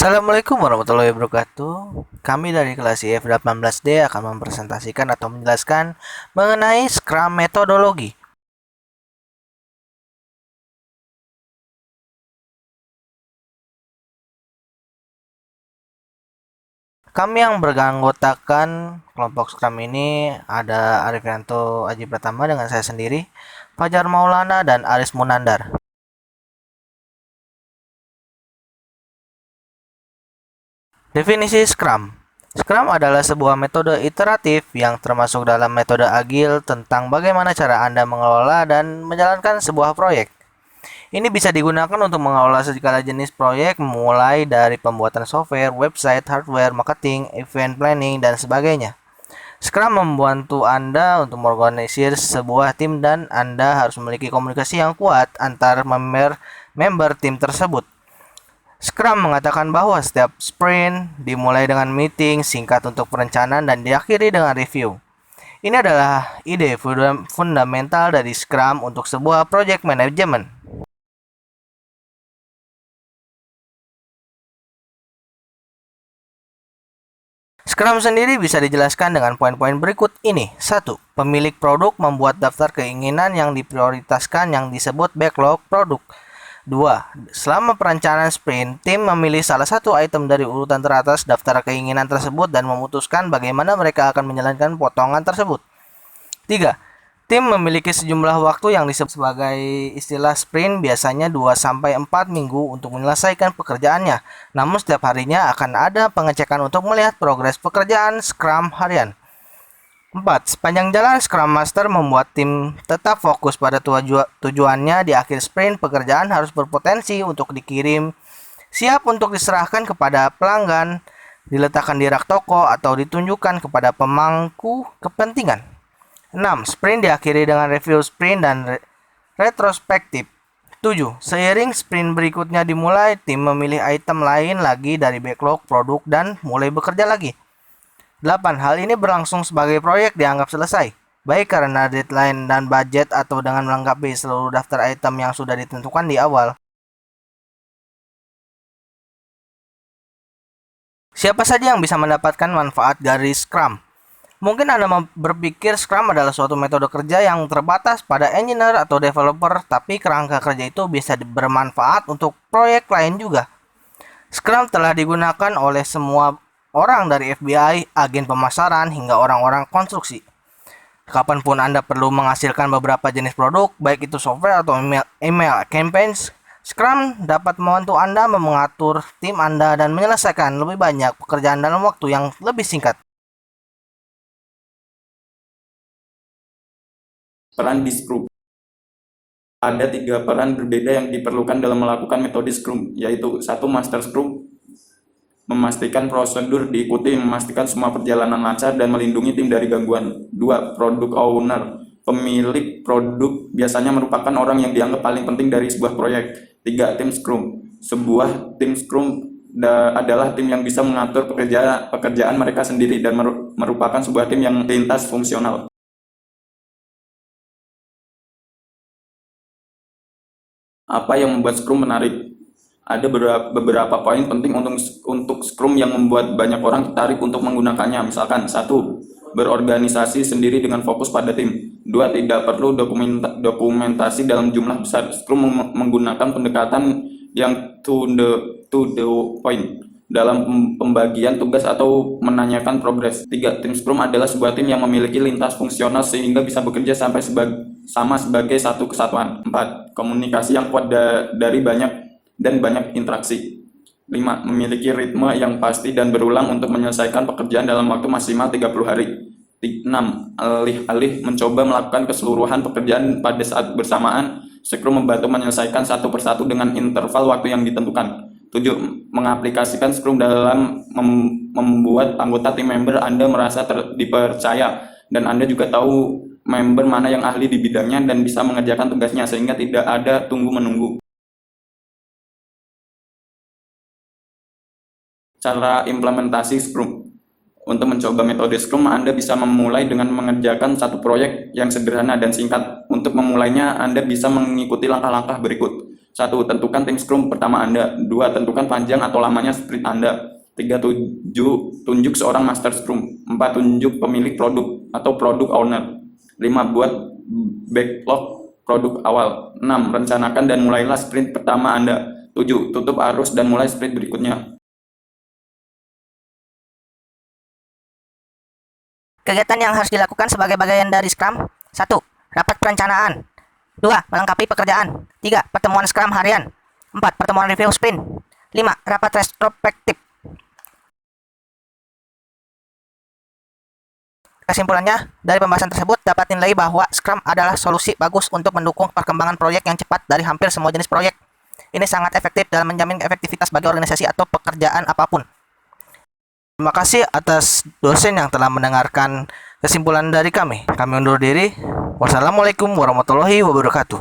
Assalamualaikum warahmatullahi wabarakatuh. Kami dari kelas IF18D akan mempresentasikan atau menjelaskan mengenai Scrum metodologi. Kami yang beranggotakan kelompok Scrum ini ada Arifianto Aji Pratama dengan saya sendiri, Fajar Maulana dan Aris Munandar. Definisi Scrum. Scrum adalah sebuah metode iteratif yang termasuk dalam metode agil tentang bagaimana cara Anda mengelola dan menjalankan sebuah proyek. Ini bisa digunakan untuk mengelola segala jenis proyek mulai dari pembuatan software, website, hardware, marketing, event planning, dan sebagainya. Scrum membantu Anda untuk mengorganisir sebuah tim dan Anda harus memiliki komunikasi yang kuat antar member tim tersebut. Scrum mengatakan bahwa setiap sprint dimulai dengan meeting singkat untuk perencanaan dan diakhiri dengan review. Ini adalah ide fundamental dari Scrum untuk sebuah project management. Scrum sendiri bisa dijelaskan dengan poin-poin berikut ini. 1. Pemilik produk membuat daftar keinginan yang diprioritaskan yang disebut backlog produk. 2. Selama perencanaan sprint, tim memilih salah satu item dari urutan teratas daftar keinginan tersebut dan memutuskan bagaimana mereka akan menjalankan potongan tersebut. 3. Tim memiliki sejumlah waktu yang disebut sebagai istilah sprint, biasanya 2-4 minggu untuk menyelesaikan pekerjaannya. Namun setiap harinya akan ada pengecekan untuk melihat progres pekerjaan Scrum harian. 4. Sepanjang jalan, Scrum Master membuat tim tetap fokus pada tujuannya. Di akhir sprint, pekerjaan harus berpotensi untuk dikirim, siap untuk diserahkan kepada pelanggan, diletakkan di rak toko, atau ditunjukkan kepada pemangku kepentingan. 6. Sprint diakhiri dengan review sprint dan retrospektif. 7. Seiring sprint berikutnya dimulai, tim memilih item lain lagi dari backlog produk dan mulai bekerja lagi. 8. Hal ini berlangsung sebagai proyek dianggap selesai, baik karena deadline dan budget atau dengan melengkapi seluruh daftar item yang sudah ditentukan di awal. Siapa saja yang bisa mendapatkan manfaat dari Scrum? Mungkin Anda berpikir Scrum adalah suatu metode kerja yang terbatas pada engineer atau developer, tapi kerangka kerja itu bisa bermanfaat untuk proyek lain juga. Scrum telah digunakan oleh semua orang dari FBI, agen pemasaran, hingga orang-orang konstruksi. Kapanpun Anda perlu menghasilkan beberapa jenis produk, baik itu software atau email campaigns, Scrum dapat membantu Anda mengatur tim Anda dan menyelesaikan lebih banyak pekerjaan dalam waktu yang lebih singkat. Peran di Scrum. Ada 3 peran berbeda yang diperlukan dalam melakukan metode Scrum, yaitu 1. Master Scrum, memastikan prosedur diikuti, memastikan semua perjalanan lancar, dan melindungi tim dari gangguan. 2. Product Owner, pemilik produk biasanya merupakan orang yang dianggap paling penting dari sebuah proyek. 3. Tim Scrum, sebuah tim Scrum adalah tim yang bisa mengatur pekerjaan mereka sendiri dan merupakan sebuah tim yang lintas fungsional. Apa yang membuat Scrum menarik? Ada beberapa poin penting untuk Scrum yang membuat banyak orang tertarik untuk menggunakannya. Misalkan 1. Berorganisasi sendiri dengan fokus pada tim. 2. Tidak perlu dokumentasi dalam jumlah besar. Scrum menggunakan pendekatan yang to the point dalam pembagian tugas atau menanyakan progres. 3. Tim Scrum adalah sebuah tim yang memiliki lintas fungsional sehingga bisa bekerja sampai sama sebagai satu kesatuan. 4. Komunikasi yang kuat dari banyak interaksi. 5. Memiliki ritme yang pasti dan berulang untuk menyelesaikan pekerjaan dalam waktu maksimal 30 hari. 6. Alih-alih mencoba melakukan keseluruhan pekerjaan pada saat bersamaan, Scrum membantu menyelesaikan satu persatu dengan interval waktu yang ditentukan. 7. Mengaplikasikan Scrum dalam membuat anggota tim member Anda merasa dipercaya, dan Anda juga tahu member mana yang ahli di bidangnya dan bisa mengerjakan tugasnya sehingga tidak ada tunggu-menunggu. Cara implementasi Scrum. Untuk mencoba metode Scrum, Anda bisa memulai dengan mengerjakan satu proyek yang sederhana dan singkat. Untuk memulainya, Anda bisa mengikuti langkah-langkah berikut. 1. Tentukan tim Scrum pertama Anda. 2. Tentukan panjang atau lamanya sprint Anda. 3. Tunjuk seorang Master Scrum. 4. Tunjuk pemilik produk atau product owner. 5. Buat backlog produk awal. 6. Rencanakan dan mulailah sprint pertama Anda. 7. Tutup arus dan mulai sprint berikutnya. Kegiatan yang harus dilakukan sebagai bagian dari Scrum. 1. Rapat perencanaan. 2. Melengkapi pekerjaan. 3. Pertemuan Scrum harian. 4. Pertemuan review sprint. 5. Rapat retrospektif. Kesimpulannya, dari pembahasan tersebut dapat dinilai bahwa Scrum adalah solusi bagus untuk mendukung perkembangan proyek yang cepat dari hampir semua jenis proyek. Ini sangat efektif dalam menjamin efektivitas bagi organisasi atau pekerjaan apapun. Terima kasih atas dosen yang telah mendengarkan kesimpulan dari kami. Kami undur diri. Wassalamualaikum warahmatullahi wabarakatuh.